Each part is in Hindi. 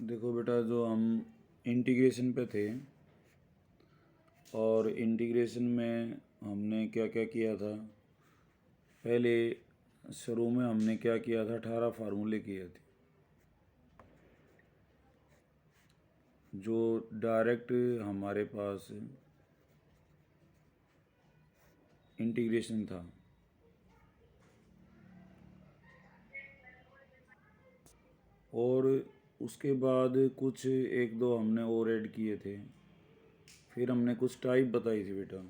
देखो बेटा, जो हम इंटीग्रेशन पे थे और इंटीग्रेशन में हमने क्या क्या किया था। पहले शुरू में हमने क्या किया था, 18 फार्मूले किए थे जो डायरेक्ट हमारे पास इंटीग्रेशन था। और उसके बाद कुछ एक दो हमने और ऐड किए थे। फिर हमने कुछ टाइप बताई थी बेटा।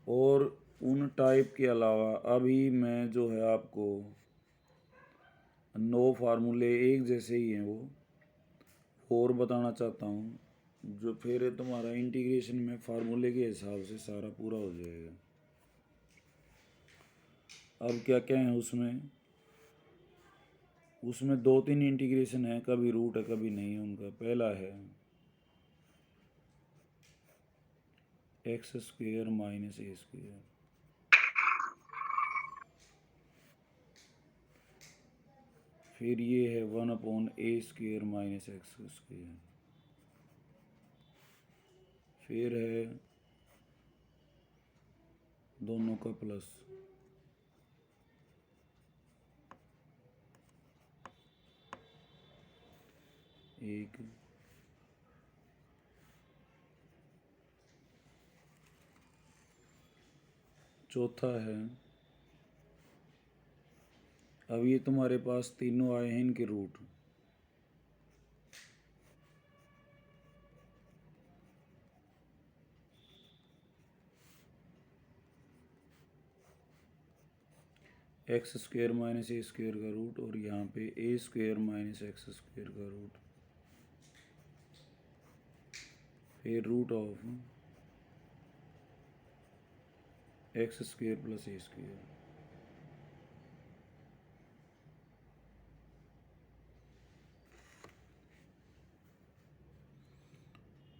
और उन टाइप के अलावा अभी मैं जो है आपको 9 फार्मूले एक जैसे ही हैं वो और बताना चाहता हूँ, जो फिर तुम्हारा इंटीग्रेशन में फार्मूले के हिसाब से सारा पूरा हो जाएगा। अब क्या क्या है उसमें उसमें 2-3 इंटीग्रेशन है, कभी रूट है कभी नहीं है उनका। पहला है x² माइनस a²। फिर ये है 1/a² माइनस x²। फिर है दोनों का प्लस। एक चौथा है, अब ये तुम्हारे पास तीनों आए हैं इनके रूट। x² माइनस a² का रूट और यहाँ पे a² माइनस x² का रूट। फिर root of x² plus a²।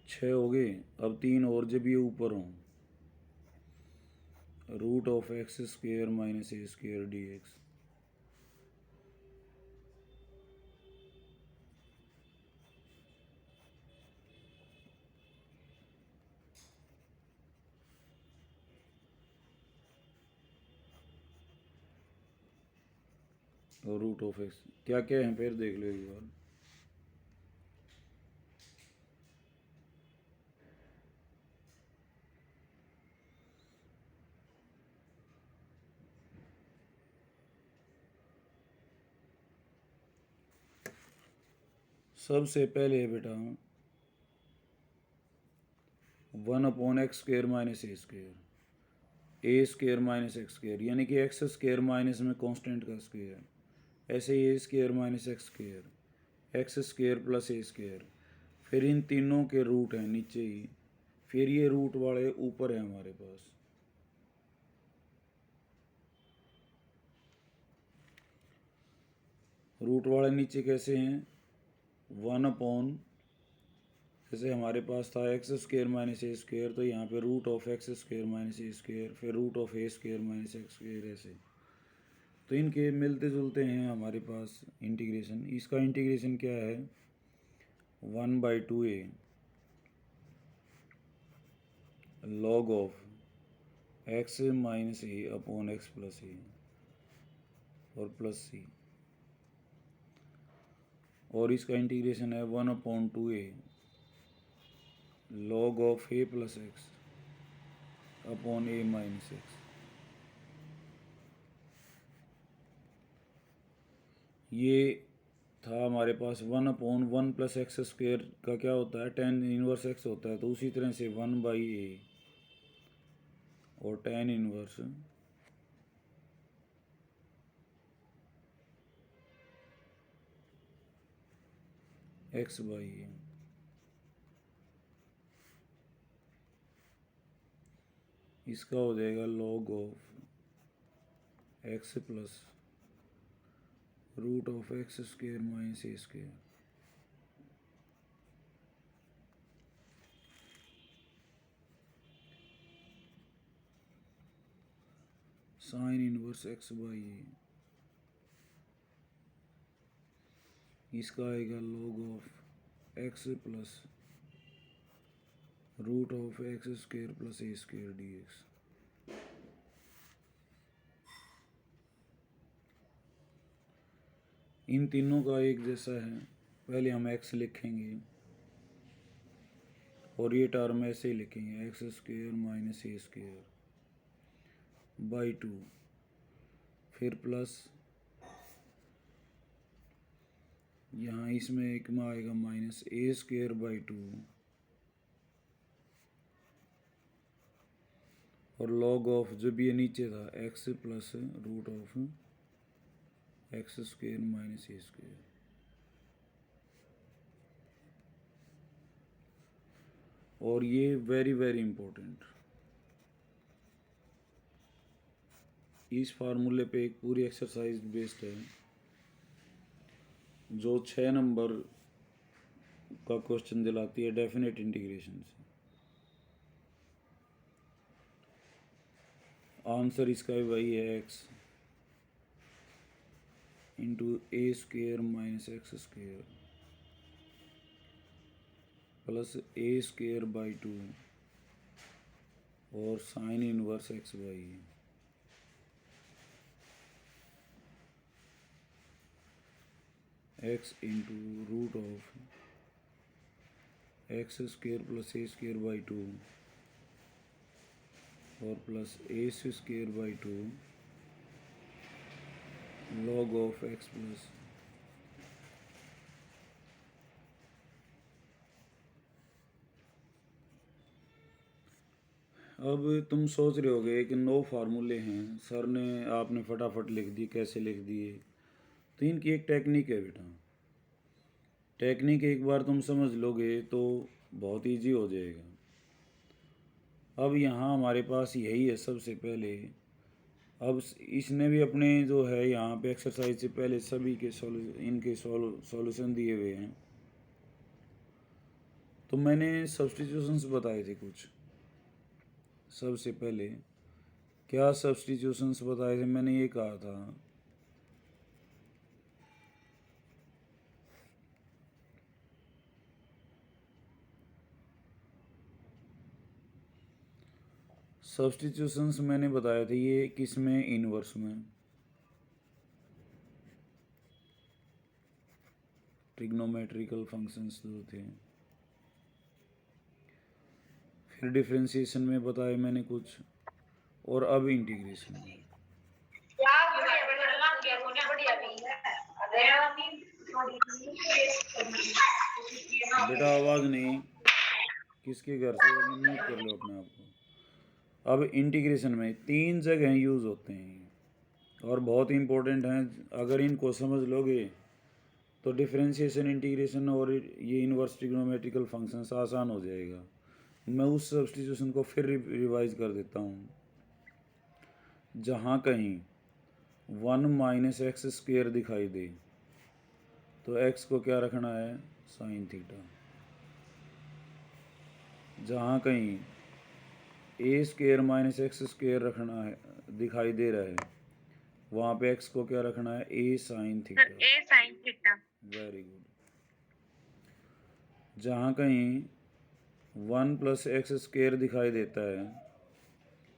6 हो गए। अब 3 और जब ये ऊपर हों, root of x² minus a² dx। और रूट ऑफ x क्या क्या है फिर देख लो एक बार। सबसे पहले है बेटा 1/x² minus a² minus x², यानी कि x² माइनस में कांस्टेंट का स्क्वायर। ऐसे ही a² minus x² plus a²। फिर इन तीनों के रूट हैं नीचे ही। फिर ये रूट वाले ऊपर है हमारे पास। रूट वाले नीचे कैसे हैं, 1/, जैसे हमारे पास था x² माइनस a², तो यहाँ पे root of x² minus a²। फिर root of a² minus x²। ऐसे तो इनके मिलते जुलते हैं हमारे पास इंटीग्रेशन। इसका इंटीग्रेशन क्या है, 1/2a log of x minus a upon x plus a और प्लस c। और इसका इंटीग्रेशन है 1/2a log of a plus x upon a minus x। ये था हमारे पास 1/1 प्लस x² का क्या होता है, tan इनवर्स x होता है। तो उसी तरह से 1/a और tan इनवर्स x/a। इसका हो जाएगा log of x plus root of x² minus a²। Sine inverse x/a। इसका आएगा log of x plus root of x square plus a square d x. इन तीनों का एक जैसा है। पहले हम x लिखेंगे और ये टर्म ऐसे ही लिखेंगे x square minus a square by 2, फिर प्लस यहाँ इसमें एक में आएगा माइनस ए स्क्वेयर बाई 2 और लॉग ऑफ जो भी ये नीचे था x plus root of x square minus a square. और ये वेरी वेरी इंपॉर्टेंट, इस फार्मूले पे एक पूरी एक्सरसाइज बेस्ड है जो 6 नंबर का क्वेश्चन दिलाती है डेफिनेट इंटीग्रेशन से। आंसर इसका भी वही है x into a square minus x square plus a square by 2 और sine inverse x by x into root of x square plus a square by 2 और plus a square by 2 log of x plus अब तुम सोच रहे होगे कि 9 फार्मूले हैं सर ने आपने फटाफट लिख दी, कैसे लिख दिए? तो इनकी एक टेक्निक है बेटा। टेक्निक एक बार तुम समझ लोगे तो बहुत इजी हो जाएगा। अब यहाँ हमारे पास यही है सबसे पहले। अब इसने भी अपने जो है यहाँ पे एक्सरसाइज से पहले सभी के इनके सॉल्यूशन दिए हुए हैं। तो मैंने सब्स्टिट्यूशंस बताए थे कुछ। सबसे पहले क्या सब्स्टिट्यूशंस बताए थे? मैंने ये कहा था सब्स्टिट्यूशंस मैंने बताए थे ये किस में? इनवर्स में, ट्रिग्नोमेट्रिकल फंक्शंस जो थे। फिर डिफरेंशिएशन में बताए मैंने कुछ, और अब इंटीग्रेशन में। बेटा आवाज़ नहीं, किसके घर से? म्यूट कर लो अपने आप को। अब इंटीग्रेशन में 3 जगह यूज़ होते हैं और बहुत इंपॉर्टेंट हैं। अगर इनको समझ लोगे तो डिफरेंशिएशन, इंटीग्रेशन और ये इनवर्स ट्रिग्नोमेट्रिकल फंक्शंस आसान हो जाएगा। मैं उस सब्स्टिट्यूशन को फिर रिवाइज कर देता हूँ। जहाँ कहीं 1 माइनस एक्स स्क्वेयर दिखाई दे तो एक्स को क्या रखना है? Sine theta. जहाँ कहीं ए स्क्वेयर माइनस एक्स स्क्वेयर रखना है, दिखाई दे रहा है, वहाँ पे एक्स को क्या रखना है? ए साइन थीटा। ए साइन थीटा। Very good. जहाँ कहीं 1 प्लस एक्स स्क्वेयर दिखाई देता है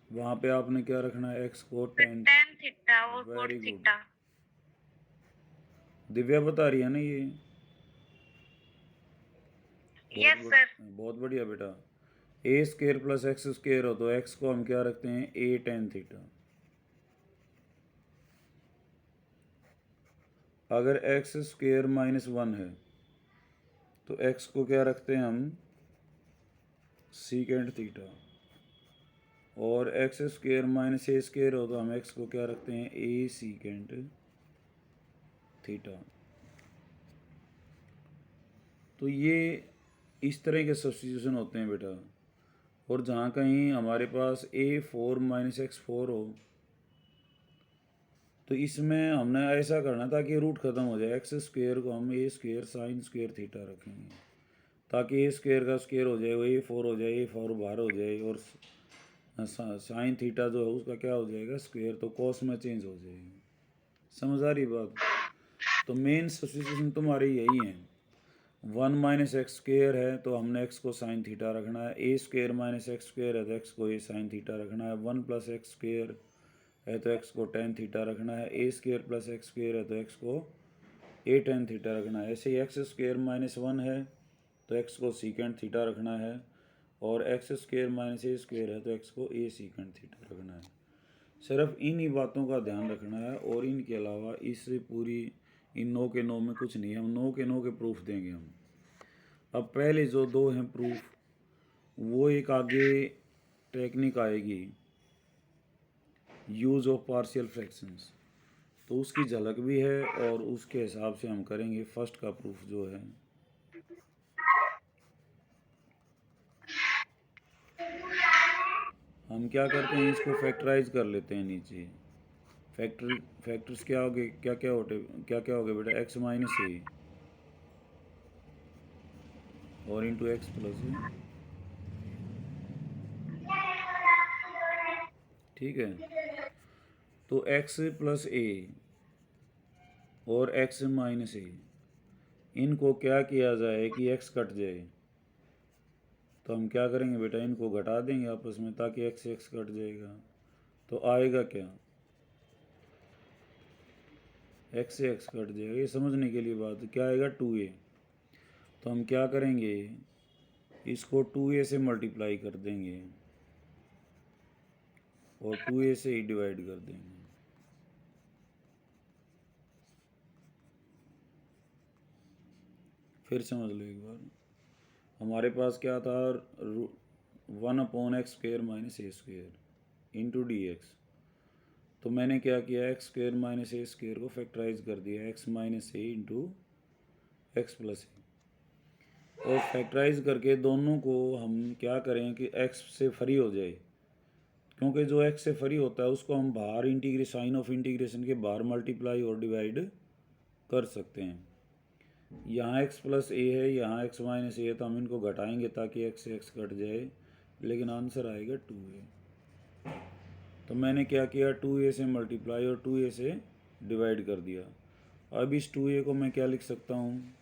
वहाँ पे आपने क्या रखना है? एक्स को tan theta. Very good. Divya बता रही है ना ये? Yes sir. बहुत बढ़िया बेटा। ए स्क्वेयर प्लस एक्स स्क्वेयर हो तो एक्स को हम क्या रखते हैं? ए टेन थीटा। अगर एक्स स्क्वेयर माइनस 1 है तो एक्स को क्या रखते हैं हम? सीकेंड थीटा। और x square minus a square हो तो हम एक्स को क्या रखते हैं? ए सीकेंड थीटा। तो ये इस तरह के सब्स्टिट्यूशन होते हैं बेटा। और जहाँ कहीं हमारे पास a4 माइनस x4 हो तो इसमें हमने ऐसा करना ताकि रूट ख़त्म हो जाए। एक्स स्क्वेयर को हम ए स्क्वेयर साइन स्क्वेयर थीटा रखेंगे ताकि ए स्क्वेयर का स्क्वेयर हो जाए, वो a4 हो जाए, a4 बाहर हो जाए और साइन थीटा जो है उसका क्या हो जाएगा? स्क्वेयर। तो कॉस में चेंज हो जाएगी। समझ आ रही बात? तो मेन सब्स्टिट्यूशन तुम्हारे यही है, 1 - x² है तो हमने x को साइन थीटा रखना है, a² - x² है तो x को a साइन थीटा रखना है, 1 + x² है तो x को tan थीटा रखना है, a² + x² है तो x को a tan थीटा रखना है। ऐसे ही x² - 1 है तो x को secant थीटा रखना है, और x² - a² है तो x को a secant थीटा रखना है। सिर्फ इन ही बातों का ध्यान रखना है, और इनके अलावा इस पूरी इन 9 के 9 में कुछ नहीं है। हम 9 के 9 के प्रूफ देंगे हम। अब पहले जो 2 हैं प्रूफ, वो एक आगे टेक्निक आएगी, यूज़ ऑफ पार्शियल फ्रैक्शंस, तो उसकी झलक भी है और उसके हिसाब से हम करेंगे फर्स्ट का प्रूफ जो है। हम क्या करते हैं, इसको फैक्टराइज कर लेते हैं नीचे। फैक्टर्स क्या होगे, क्या क्या हो गए बेटा, x - a और इंटू x + a, ठीक है। तो x + a और x - a, इनको क्या किया जाए कि x कट जाए, तो हम क्या करेंगे बेटा, इनको घटा देंगे आपस में ताकि x से x कट जाएगा। तो आएगा क्या, x से x कट जाएगा। ये समझने के लिए बात, क्या आएगा 2a। तो हम क्या करेंगे, इसको 2a से मल्टीप्लाई कर देंगे और 2a से ही डिवाइड कर देंगे। फिर समझ लो एक बार, हमारे पास क्या था, 1/x² - a² इंटू dx। तो मैंने क्या किया, x² - a² को फैक्टराइज कर दिया, x - a into x + a, और फैक्टराइज करके दोनों को हम क्या करें कि x से फ्री हो जाए, क्योंकि जो x से फ्री होता है उसको हम बाहर साइन ऑफ इंटीग्रेशन के बाहर मल्टीप्लाई और डिवाइड कर सकते हैं। यहाँ x + a है, यहाँ x - a है, तो हम इनको घटाएंगे ताकि x से x कट जाए, लेकिन आंसर आएगा 2a। तो मैंने क्या किया, 2a से मल्टीप्लाई और 2a से डिवाइड कर दिया। अब इस 2a को मैं क्या लिख सकता हूँ,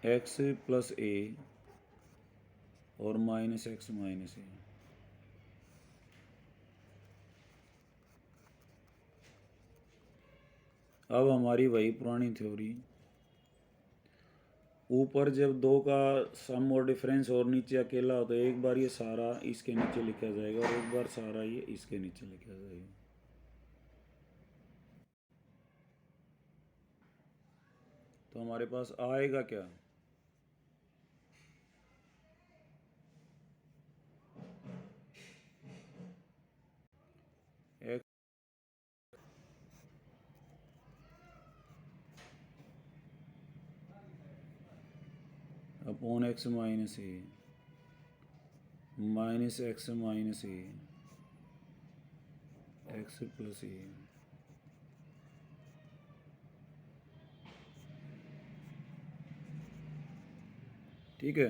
x + a और -x - a। अब हमारी वही पुरानी थ्योरी, ऊपर जब 2 का सम और डिफरेंस और नीचे अकेला हो तो एक बार ये सारा इसके नीचे लिखा जाएगा और एक बार सारा ये इसके नीचे लिखा जाएगा। तो हमारे पास आएगा क्या, x upon x - a minus x - a x + a। ठीक है,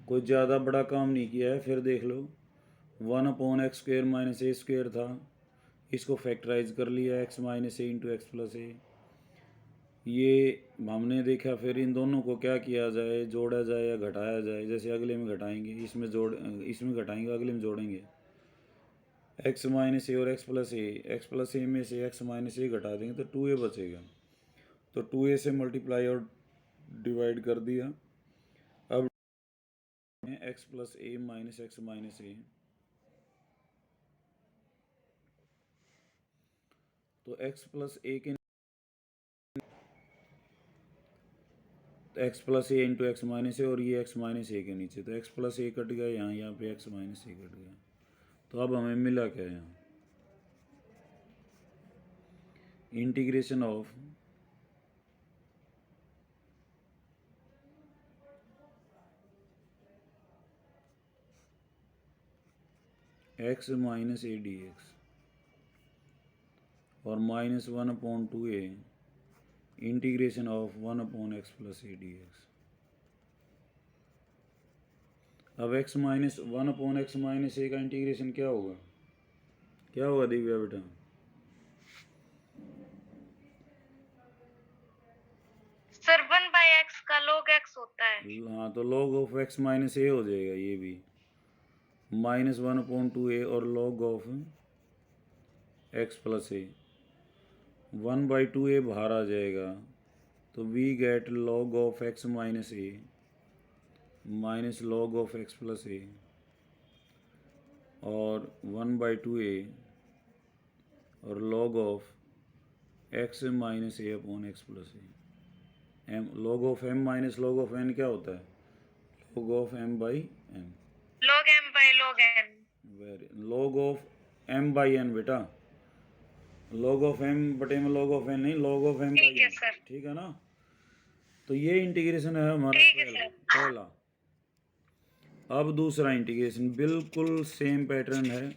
कोई ज़्यादा बड़ा काम नहीं किया है। फिर देख लो, 1/x² - a² था, इसको फैक्टराइज कर लिया, x - a into x + a। ये हमने देखा, फिर इन दोनों को क्या किया जाए, जोड़ा जाए या घटाया जाए। जैसे अगले में घटाएंगे, इसमें घटाएंगे, अगले में जोड़ेंगे। x - a और x + a, x + a में से x - a घटा देंगे तो 2a बचेगा। तो 2a से मल्टीप्लाई और डिवाइड कर दिया। अब x + a - x - a, तो x + a के x + a into x - a, और ये x - a के नीचे, तो x + a कट गया, यहाँ पे x - a कट गया। तो अब हमें मिला क्या, यहाँ integration of x - a dx और -1/2a integration of 1/x + a dx। अब x माइनस 1/x माइनस ए का इंटीग्रेशन क्या होगा, क्या होगा दिव्या बेटा? सर 1/x का log x होता है। हाँ, तो log of x minus a हो जाएगा ये भी, -1/2a और log of x plus a, 1/2a बाहर आ जाएगा, तो we get log of x minus a minus log of x plus a, और 1/2a और log of x minus a upon x plus a. M log of m minus log of n क्या होता है? log of m by n। log m by log n। Very log of m by n बेटा, log ऑफ m बटे में log ऑफ n नहीं, log ऑफ m बाई ठीक है n। सर। ठीक है ना? तो ये इंटीग्रेशन है हमारा ठीक है पहला सर। पहला। अब दूसरा इंटीग्रेशन बिल्कुल सेम पैटर्न है,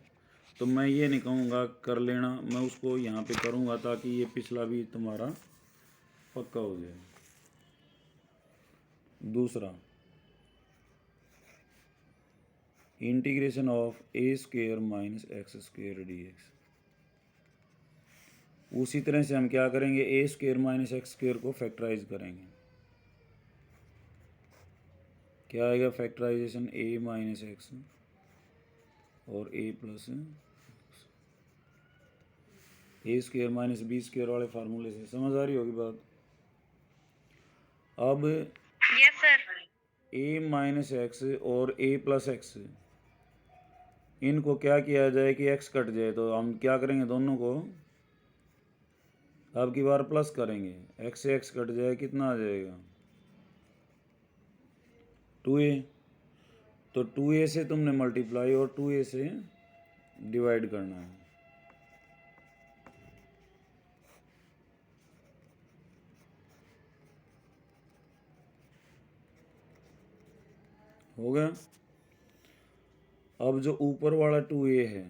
तो मैं ये नहीं कहूँगा कर लेना, मैं उसको यहाँ पे करूँगा ताकि ये पिछला भी तुम्हारा पक्का हो जाए। दूसरा integration of a square minus x square d x. उसी तरह से हम क्या करेंगे, ए स्क्वेयर माइनस एक्स स्क्वेयर को फैक्टराइज करेंगे। क्या आएगा फैक्टराइजेशन, ए माइनस एक्स और ए plus a square minus B square वाले फार्मूले से। समझ आ रही होगी बात? अब यस सर। ए माइनस एक्स और ए प्लस एक्स, इनको क्या किया जाए कि एक्स कट जाए, तो हम क्या करेंगे, दोनों को अब की बार प्लस करेंगे, एक्स से एक्स कट जाए, कितना आ जाएगा 2a। तो 2a से तुमने मल्टीप्लाई और 2a से डिवाइड करना है। हो गया? अब जो ऊपर वाला 2a है,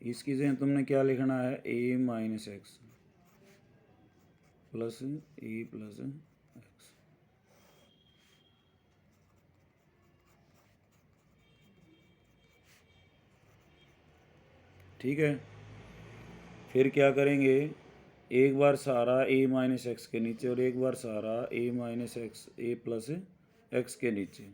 इसकी जगह तुमने क्या लिखना है, a minus x plus A plus x. ठीक है? फिर क्या करेंगे, एक बार सारा a माइनस एक्स के नीचे और एक बार सारा a minus x A plus x के नीचे।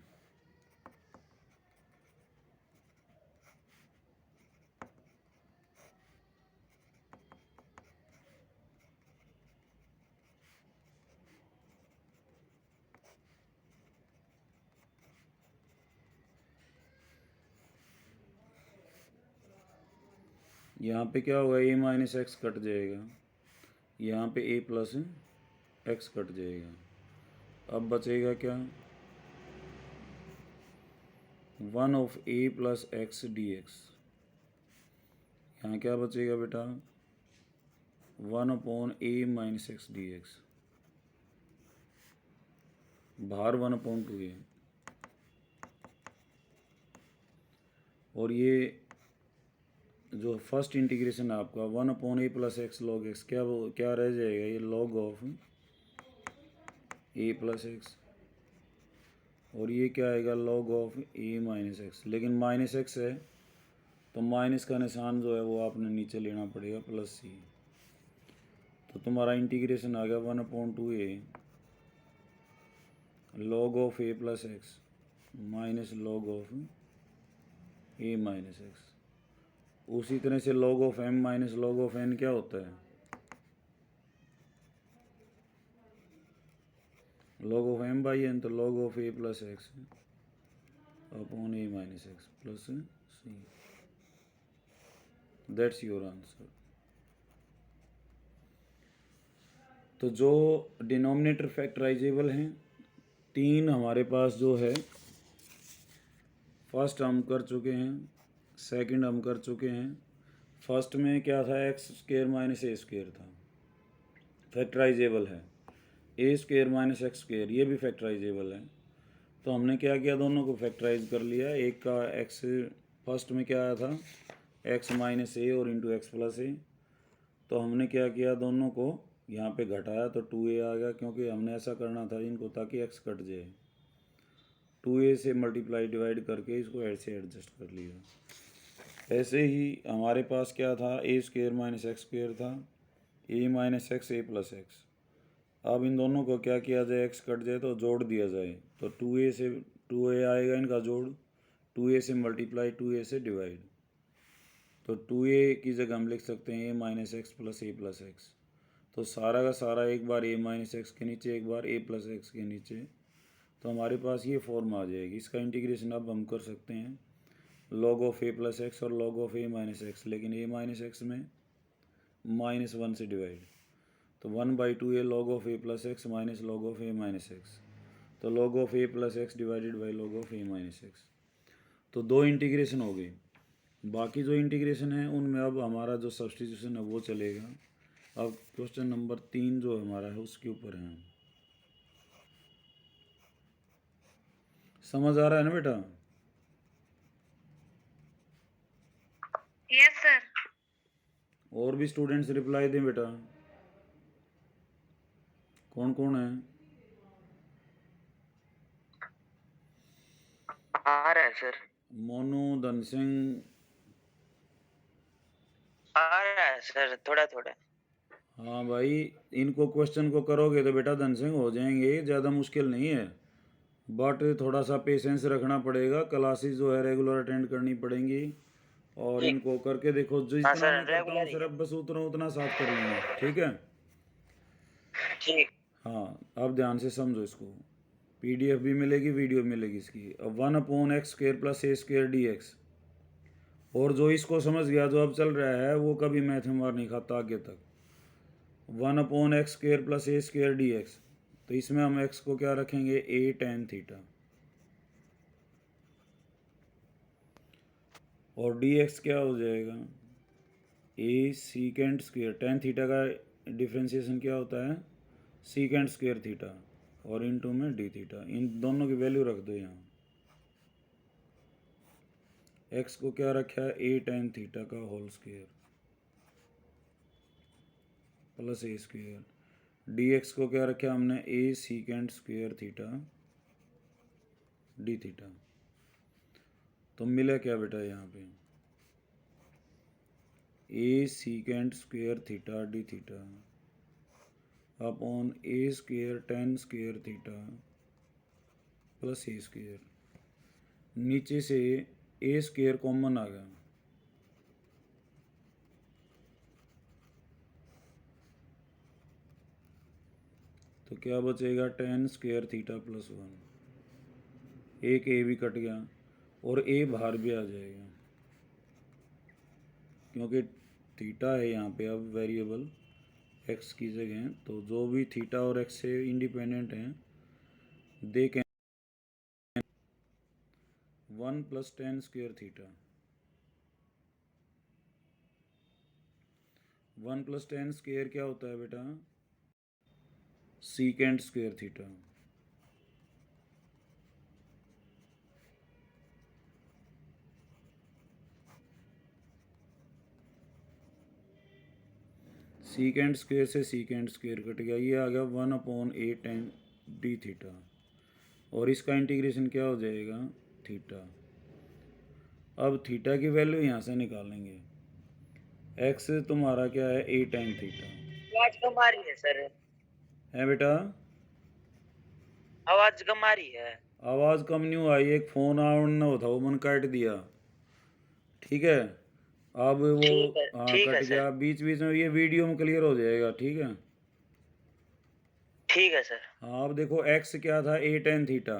यहाँ पे क्या होगा, a माइनस एक्स कट जाएगा, यहाँ पे a प्लस एक्स कट जाएगा। अब बचेगा क्या, 1 of a plus x D x. यहाँ क्या बचेगा बेटा, 1 upon a minus x D x, बाहर 1/2a। और ये जो फर्स्ट इंटीग्रेशन है आपका 1 upon a plus x log x, क्या रह जाएगा, ये log of a plus x, और ये क्या आएगा, log of a minus x. लेकिन माइनस एक्स है तो माइनस का निशान जो है वो आपने नीचे लेना पड़ेगा, प्लस सी। तो तुम्हारा इंटीग्रेशन आ गया 1/2a log of a plus x minus log of a minus x. उसी तरह से log of m minus log of n क्या होता है, log of m by n, तो log of a plus x upon a minus x plus c. That's your answer. तो जो डिनोमिनेटर फैक्टराइजेबल हैं, 3 हमारे पास जो है, फर्स्ट हम कर चुके हैं, सेकंड हम कर चुके हैं। फर्स्ट में क्या था, x square minus a square था, फैक्टराइजेबल है। ए स्क्वेयर माइनस एक्स स्क्वेयर ये भी फैक्टराइजेबल है। तो हमने क्या किया, दोनों को फैक्टराइज कर लिया। एक का एक्स, फर्स्ट में क्या आया था, एक्स माइनस ए और इंटू एक्स प्लस ए। तो हमने क्या किया, दोनों को यहाँ पे घटाया तो 2a आ गया, क्योंकि हमने ऐसा करना था इनको ताकि एक्स कट जाए। 2a से मल्टीप्लाई डिवाइड करके इसको ऐसे एडजस्ट कर लिया। ऐसे ही हमारे पास क्या था, ए स्क्वेयर माइनस एक्स स्क्वेयर था, ए माइनस एक्स ए प्लस एक्स। अब इन दोनों को क्या किया जाए, एक्स कट जाए तो जोड़ दिया जाए, तो 2a से 2a आएगा इनका जोड़, 2a से मल्टीप्लाई 2a से डिवाइड, तो 2a की जगह हम लिख सकते हैं ए माइनस एक्स प्लस ए प्लस एक्स। तो सारा का सारा एक बार ए माइनस एक्स के नीचे, एक बार ए प्लस एक्स के नीचे, तो हमारे पास ये फॉर्म आ जाएगी। इसका इंटीग्रेशन अब हम कर सकते हैं log of a plus x और log of a minus x, लेकिन ए माइनस एक्स में -1 से डिवाइड, तो 1/2a log of a plus x minus log of a minus x, तो log of a plus x divided by log of a minus x. तो 2 इंटीग्रेशन हो गए। बाकी जो इंटीग्रेशन है उनमें अब हमारा जो सब्स्टिट्यूशन है वो चलेगा। अब क्वेश्चन नंबर 3 जो हमारा है उसके ऊपर है। समझ आ रहा है ना बेटा? Yes sir. और भी स्टूडेंट्स रिप्लाई दें बेटा, कौन कौन है? आ रहा है सर। मोनू, धन सिंह, आ रहा है सर, थोड़ा थोड़ा। हाँ भाई, इनको क्वेश्चन को करोगे तो बेटा धन सिंह हो जाएंगे, ज़्यादा मुश्किल नहीं है, बट थोड़ा सा पेशेंस रखना पड़ेगा। क्लासेस जो है रेगुलर अटेंड करनी पड़ेंगी, और ठीक। इनको करके देखो, जो हाँ जितना सर, मैं करता हूँ रेगुलर ही है। सिर्फ बस उतना उतना साथ कर लेना, ठीक है? ठीक। हाँ, अब ध्यान से समझो इसको, पीडीएफ भी मिलेगी, वीडियो मिलेगी इसकी। अब 1/x square plus a square d x, और जो इसको समझ गया, जो अब चल रहा है, वो कभी मैथ में मार नहीं खाता आगे तक। 1/x square plus a square d x, तो इसमें हम x को क्या रखेंगे, ए टेन थीटा, और डी एक्स क्या हो जाएगा, ए सीकेंड स्क्वेयर। टेन थीटा का डिफ्रेंसिएशन क्या होता है, सीकेंड स्क्वेयर थीटा, और इनटू में डी थीटा। इन दोनों की वैल्यू रख दो यहाँ। x को क्या रखा है, ए टेन थीटा का whole square plus a square. D x को क्या रखा है हमने, a secant square theta d theta. तो मिला क्या बेटा यहाँ पे, a secant square theta d theta upon a square tan square theta plus a square. नीचे से ए स्क्वेयर कॉमन आ गया, तो क्या बचेगा, टेन स्क्वेयर थीटा प्लस 1। एक ए भी कट गया, और ए बाहर भी आ जाएगा, क्योंकि थीटा है यहाँ पे अब वेरिएबल एक्स की जगह, तो जो भी थीटा और एक्स से इंडिपेंडेंट हैं they can 1 + 10 square theta. 1 + 10 square क्या होता है बेटा, सीकेंड स्क्वेयर थीटा। सीकेंड स्क्वेयर से सीकेंड स्क्वेयर कट गया, ये आ गया 1/8 डी थीटा, और इसका इंटीग्रेशन क्या हो जाएगा, थीटा। अब थीटा की वैल्यू यहाँ से निकालेंगे, एक्स तुम्हारा क्या है, ए टेन थीटा आवाज कम आ रही है सर। है बेटा? आवाज कम आ रही है। आवाज़ कम नहीं आई, एक फ़ोन आना होता वो मन काट दिया, ठीक है? अब वो ठीक है, हाँ ठीक कट है गया, सर। बीच बीच में ये वीडियो में क्लियर हो जाएगा, ठीक है? ठीक है सर। हाँ, अब देखो एक्स क्या था, ए टेन थीटा,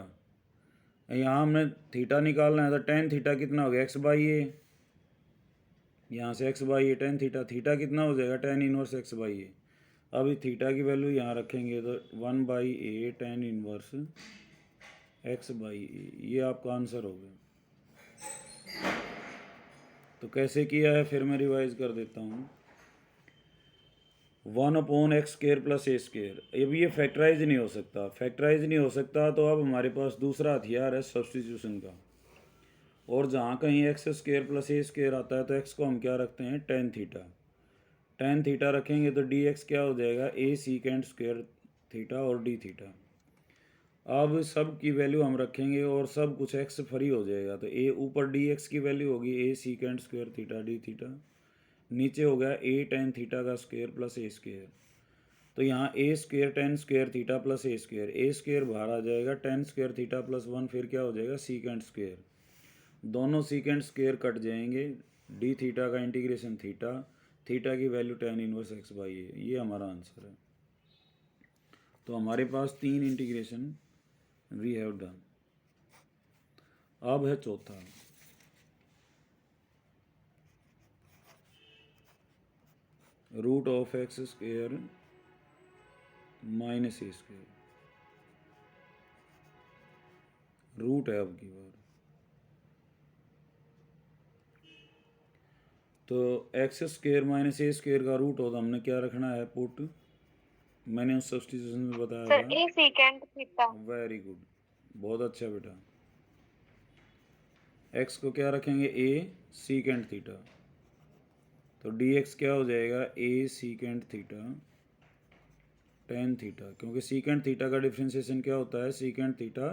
यहाँ हमने थीटा निकालना है, तो टेन थीटा कितना हो गया, एक्स बाई ए, यहाँ से x by a tan theta, theta कितना हो जाएगा, tan inverse x by a. अब इस थीटा की वैल्यू यहाँ रखेंगे, तो 1/a tan inverse x by a, ये आपका आंसर हो गया। तो कैसे किया है, फिर मैं रिवाइज कर देता हूँ। 1/x square plus a square, अब ये फैक्टराइज नहीं हो सकता, फैक्टराइज नहीं हो सकता, तो अब हमारे पास दूसरा हथियार है सब्स्टिट्यूशन का। और जहाँ कहीं x square plus a square आता है, तो एक्स को हम क्या रखते हैं, टेन थीटा। टेन थीटा रखेंगे तो डी एक्स क्या हो जाएगा, ए सीकेंड स्क्वेयर थीटा और डी थीटा। अब सब की वैल्यू हम रखेंगे और सब कुछ एक्स फ्री हो जाएगा। तो ए ऊपर डी एक्स की वैल्यू होगी a secant square theta d theta, नीचे हो गया ए टेन थीटा का स्क्वायर प्लस ए स्क्वायर। तो यहाँ a square tan square theta plus a square बाहर आ जाएगा, tan square theta plus one फिर क्या हो जाएगा सीकेंड स्क्वायर, दोनों सीकेंड स्क्वायर कट जाएंगे, डी थीटा का इंटीग्रेशन थीटा, थीटा की value tan inverse x by a, ये हमारा आंसर है। तो हमारे पास 3 इंटीग्रेशन वी हैव डन। अब है चौथा, root of x square minus a square, root है अब की बार। तो x square minus a square का रूट हो तो हमने क्या रखना है पुट, मैंने उस सब्स्टिट्यूशन में बताया सर था। ए सीकेंड थीटा। वेरी गुड, बहुत अच्छा बेटा। एक्स को क्या रखेंगे ए सीकेंड थीटा, तो डी एक्स क्या हो जाएगा ए सीकेंड थीटा टेन थीटा, क्योंकि सीकेंड थीटा का डिफ्रेंशिएशन क्या होता है सीकेंड थीटा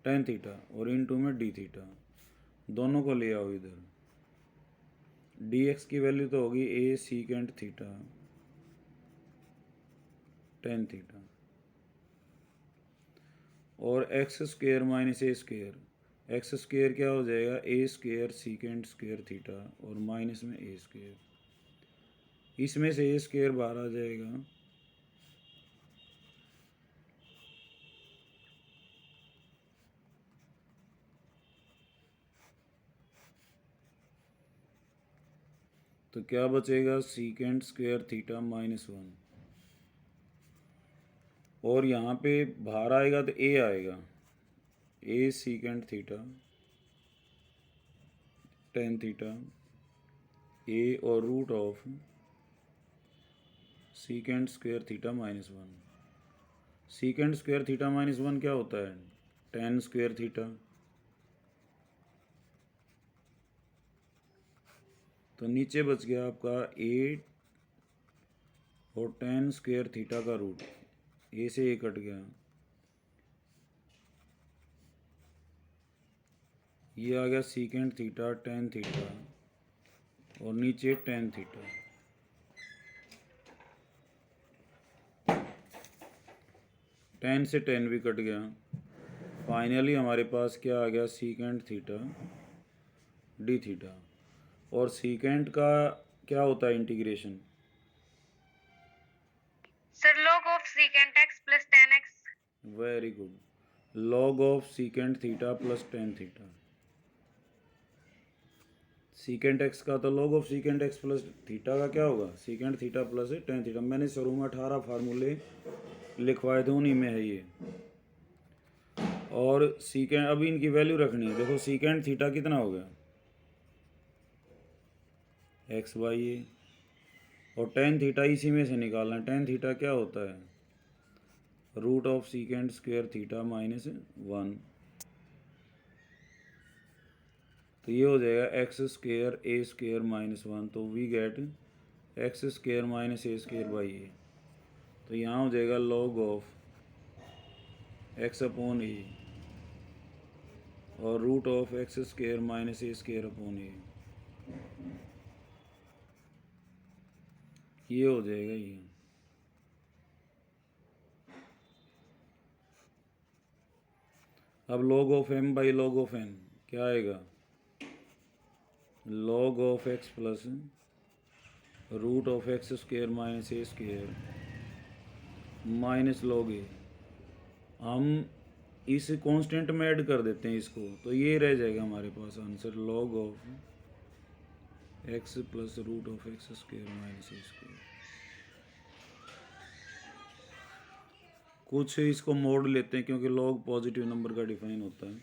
टेन थीटा, और इनटू में डी थीटा, दोनों को ले आओ इधर। डी एक्स की वैल्यू तो होगी a secant theta tan theta, और x square minus a square, x square क्या हो जाएगा ए स्क्वायर सीकेंड स्क्वायर थीटा और माइनस में ए स्क्वायर, इसमें से ए स्क्वायर बाहर आ जाएगा, तो क्या बचेगा secant square theta minus one, और यहाँ पे बाहर आएगा तो ए आएगा a secant theta tan theta a और root of secant square theta minus one. Secant square theta minus one क्या होता है टेन स्क्वायर थीटा, तो नीचे बच गया आपका 8 और टेन स्क्वायर थीटा का रूट, ए से ए कट गया, ये आ गया सीकेंड थीटा टेन थीटा और नीचे टेन थीटा, टेन से टेन भी कट गया, फाइनली हमारे पास क्या आ गया सीकेंड थीटा डी थीटा। और सीकेंड का क्या होता है integration, sir log of secant x plus tan x। Very good, log of secant theta plus tan theta, सीकेंड x का तो log of सीकेंड x plus theta का क्या होगा सीकेंड थीटा प्लस टेन थीटा। मैंने शुरू में 18 फार्मूले लिखवाए थे, उन्हीं में है ये। और सीकेंड अभी इनकी वैल्यू रखनी है, देखो सीकेंड थीटा कितना हो गया एक्स बाई ए, और टेन थीटा इसी में से निकालना है, टेन थीटा क्या होता है root of secant square theta minus one, तो ये हो जाएगा x square a square minus one, तो we get x square minus a square by a, तो यहाँ हो जाएगा log of x upon a और root of x square minus a square upon a, ये हो जाएगा ये। अब log of m by log of n क्या आएगा log of x plus root of x square minus a square minus log ए, हम इस कांस्टेंट में ऐड कर देते हैं इसको, तो ये रह जाएगा हमारे पास answer log of x plus root of x square minus a square. कुछ इसको मोड लेते हैं क्योंकि लॉग पॉजिटिव नंबर का डिफाइन होता है,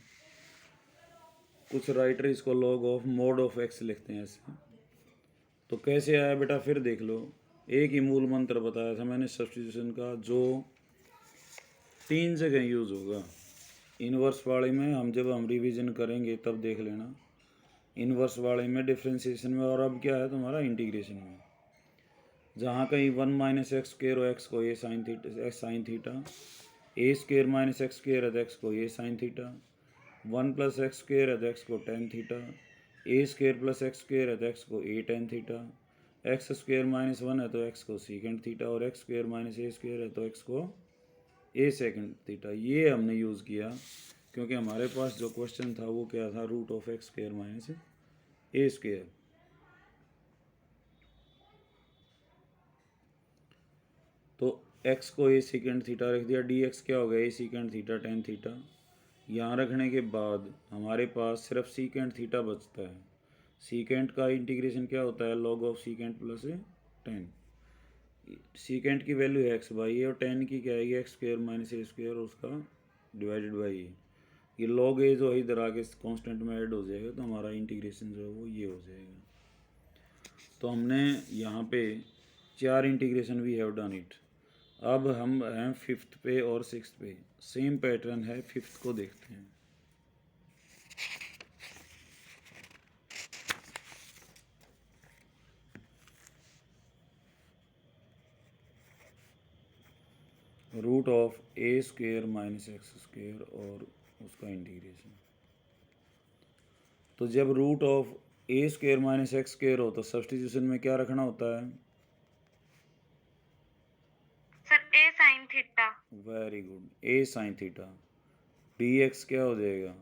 कुछ राइटर इसको log of mod of x लिखते हैं ऐसे। तो कैसे आया बेटा फिर देख लो, एक ही मूल मंत्र बताया था मैंने सब्स्टिट्यूशन का, जो 3 जगह यूज़ होगा। इनवर्स वाले में हम रिवीजन करेंगे तब देख लेना, इनवर्स वाले में डिफ्रेंशिएशन में, और अब क्या है तुम्हारा इंटीग्रेशन में। जहाँ कहीं 1 माइनस एक्स स्क्वायर और एक्स को a sine theta a square minus x square है तो एक्स को a sine theta, 1 plus x square है तो एक्स को tan theta, a square plus x square है तो एक्स को a tan theta, x square minus 1 है तो एक्स को सीकेंड थीटा, और x square minus a square है तो एक्स को ए सेकेंड थीटा। ये हमने यूज़ किया क्योंकि हमारे पास जो क्वेश्चन था वो क्या था, root of x square minus a square. तो x को ए सीकेंड थीटा रख दिया, dx क्या हो गया, a secant theta tan theta. यहाँ रखने के बाद हमारे पास सिर्फ सीकेंड थीटा बचता है। सीकेंड का इंटीग्रेशन क्या होता है, लॉग ऑफ सीकेंड प्लस टेन। सीकेंड की वैल्यू है एक्स बाई ए और टेन की क्या है, x square minus a square उसका डिवाइडेड बाई ए। ये लॉग ए जो है इधर आके कांस्टेंट में ऐड हो जाएगा तो हमारा इंटीग्रेशन जो है वो ये हो जाएगा। तो हमने यहाँ पे 4 integration we have done it. अब हम हैं 5th पे और 6th पे। सेम पैटर्न है, 5th को देखते हैं। Root of a square minus x square और उसका इंटीग्रेशन। तो जब root of a square minus x square हो तो सब्स्टिट्यूशन में क्या रखना होता है, sir a sine theta. Very good, a sine theta. D x क्या हो जाएगा,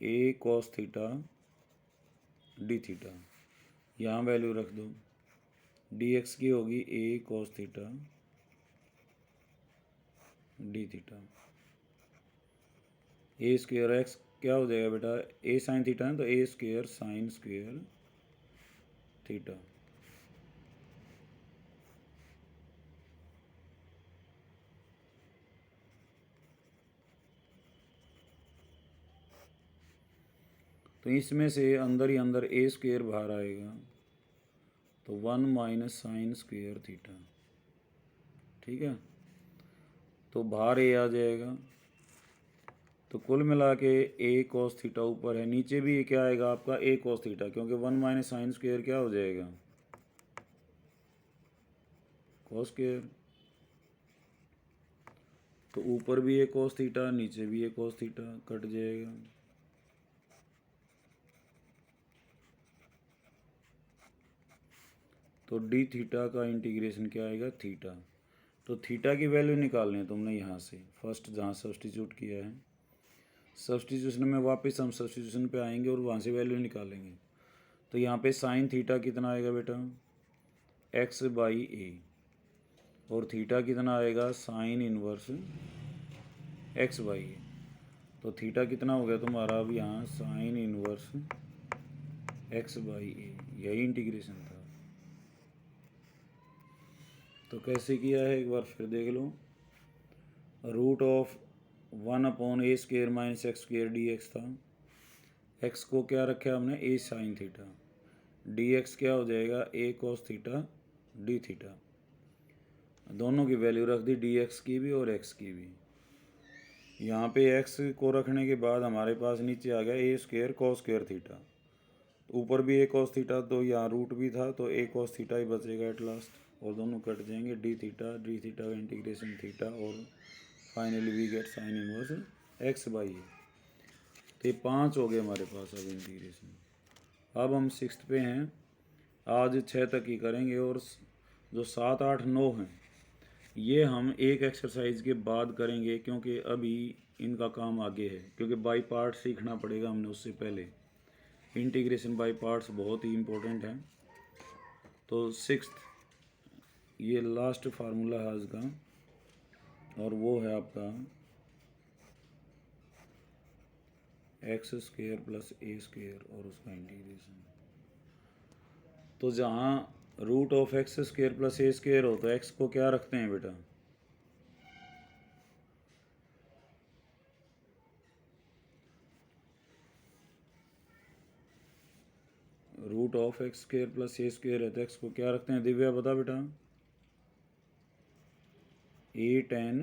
a cos theta d theta. यहाँ वैल्यू रख दो, डी एक्स की होगी a cos theta d theta. A square x क्या हो जाएगा बेटा, ए साइन थीटा है तो ए स्क्वेयर साइन स्क्वेयर थीटा। तो इसमें से अंदर ही अंदर ए स्क्वेयर बाहर आएगा तो 1 माइनस साइन स्क्वेयर थीटा। ठीक है, तो बाहर ए आ जाएगा। तो कुल मिला के ए कॉस थीटा ऊपर है, नीचे भी क्या आएगा आपका ए कॉस थीटा, क्योंकि 1 माइनस साइन स्क्वेयर क्या हो जाएगा, कॉस स्क्वेयर। तो ऊपर भी ए कॉस थीटा, नीचे भी ए कॉस थीटा, कट जाएगा। तो डी थीटा का इंटीग्रेशन क्या आएगा, थीटा। तो थीटा की वैल्यू निकालनी है तुमने यहाँ से, फर्स्ट जहाँ सब्स्टिट्यूट किया है। सब्स्टिट्यूशन में वापस हम सब्स्टिट्यूशन पे आएंगे और वहाँ से वैल्यू निकालेंगे। तो यहाँ पे साइन थीटा कितना आएगा बेटा, एक्स बाई ए, और थीटा कितना आएगा, sign inverse x by a. तो थीटा कितना हो गया तुम्हारा अब यहाँ, साइन इनवर्स एक्स बाई ए। यही इंटीग्रेशन था। तो कैसे किया है एक बार फिर देख लो। Root of 1 upon a square minus x square d x था। एक्स को क्या रखा हमने, a sine theta. D x क्या हो जाएगा, a cos theta d theta. दोनों की वैल्यू रख दी, डी एक्स की भी और एक्स की भी। यहाँ पे एक्स को रखने के बाद हमारे पास नीचे आ गया ए स्क्वेयर कॉस स्क्वेयर थीटा। ऊपर भी ए कॉस थीटा, तो यहाँ रूट भी था तो ए कॉस थीटा ही बचेगा एट लास्ट, और दोनों कट जाएंगे। डी थीटा का इंटीग्रेशन थीटा, और finally we get sine inverse x by a. तो ये 5 हो गए हमारे पास अब इंटीग्रेशन। अब हम 6th पे हैं, आज 6 तक ही करेंगे, और जो 7, 8, 9 हैं ये हम एक एक्सरसाइज के बाद करेंगे, क्योंकि अभी इनका काम आगे है, क्योंकि बाई पार्ट सीखना पड़ेगा हमने उससे पहले। इंटीग्रेशन बाई पार्ट्स बहुत ही इम्पोर्टेंट है। तो 6th ये लास्ट फार्मूला है आज का, और वो है आपका x square plus a square और उसका इंटीग्रेशन। तो जहाँ root of x square plus a square हो तो एक्स को क्या रखते हैं बेटा, root of x square plus a square है तो एक्स को क्या रखते हैं, दिव्या बता बेटा, ए टेन।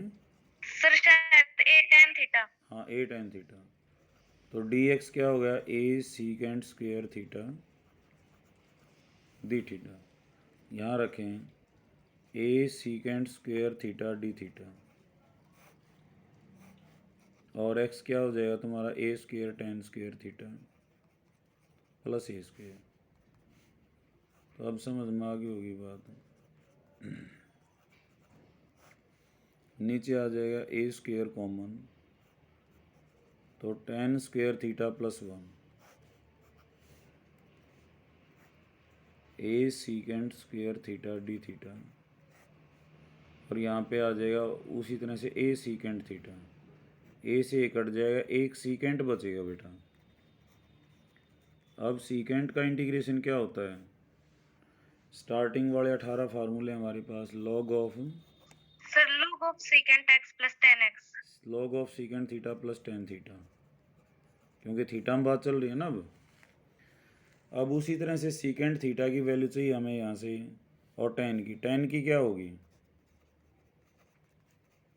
सर शायद ए टेन थीटा। हाँ, ए टेन थीटा। तो डी एक्स क्या हो गया, a secant square theta d theta. यहाँ रखें a secant square theta d theta. और एक्स क्या हो जाएगा तुम्हारा a square tan square theta plus a square. तो अब समझ में आ गई होगी बात। नीचे आ जाएगा ए स्क्वेयर कॉमन, तो tan square theta plus one a secant square theta d theta, और यहाँ पे आ जाएगा उसी तरह से ए सीकेंड थीटा, ए से कट जाएगा, एक सीकेंड बचेगा बेटा। अब सीकेंड का इंटीग्रेशन क्या होता है, स्टार्टिंग वाले 18 फार्मूले हमारे पास, log of sir log of secant x plus 10x। Log of secant theta plus tan theta, क्योंकि थीटा में बात चल रही है ना। अब उसी तरह से सीकेंड थीटा की वैल्यू चाहिए हमें यहाँ से, और टेन की क्या होगी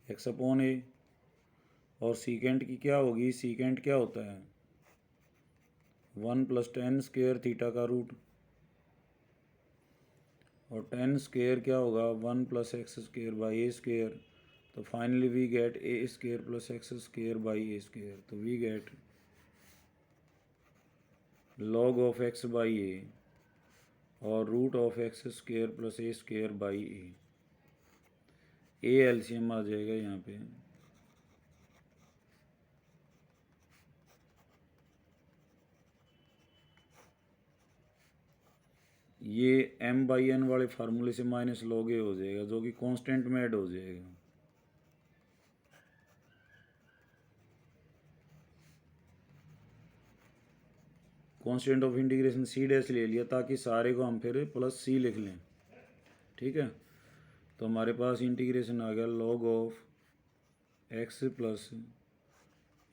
एक्स अपॉन ए, और सीकेंड की क्या होगी, सीकेंड क्या होता है one plus tan square theta का रूट, और टेन स्क्वेयर क्या होगा one plus x square by a square. तो finally we get a square plus x square by a square, तो we get log of x by a और root of x square plus a square by a LCM आ जाएगा यहाँ पे। ये एम बाई एन वाले फार्मूले से माइनस लॉग ए हो जाएगा, जो कि कांस्टेंट में ऐड हो जाएगा। Constant of integration c dash ले लिया, ताकि सारे को हम फिर प्लस सी लिख लें, ठीक है। तो हमारे पास इंटीग्रेशन आ गया log of x plus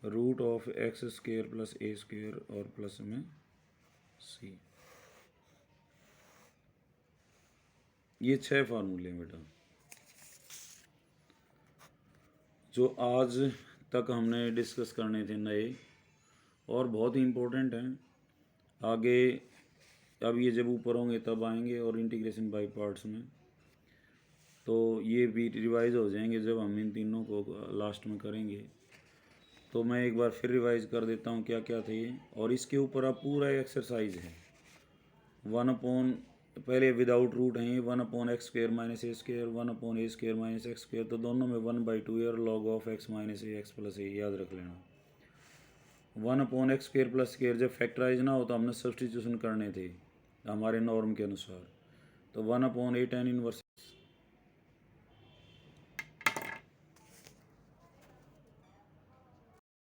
root of x square plus a square और प्लस में सी। ये 6 फार्मूले बेटा जो आज तक हमने डिस्कस करने थे नए, और बहुत ही इम्पोर्टेंट हैं। आगे अब ये जब ऊपर होंगे तब आएंगे, और इंटीग्रेशन बाय पार्ट्स में तो ये भी रिवाइज हो जाएंगे जब हम इन तीनों को लास्ट में करेंगे। तो मैं एक बार फिर रिवाइज कर देता हूँ क्या क्या थे, और इसके ऊपर अब पूरा एक्सरसाइज है। वन अपॉन पहले विदाउट रूट हैं, one upon x square minus a square, one upon a square minus x square, तो दोनों में 1/2 और log of x minus a x plus a याद रख लेना। One upon x square plus square जब फैक्टराइज ना हो तो हमने सब्सटीट्यूशन करने थे हमारे नॉर्म के अनुसार, तो वन अपॉन ए टेन इनवर्स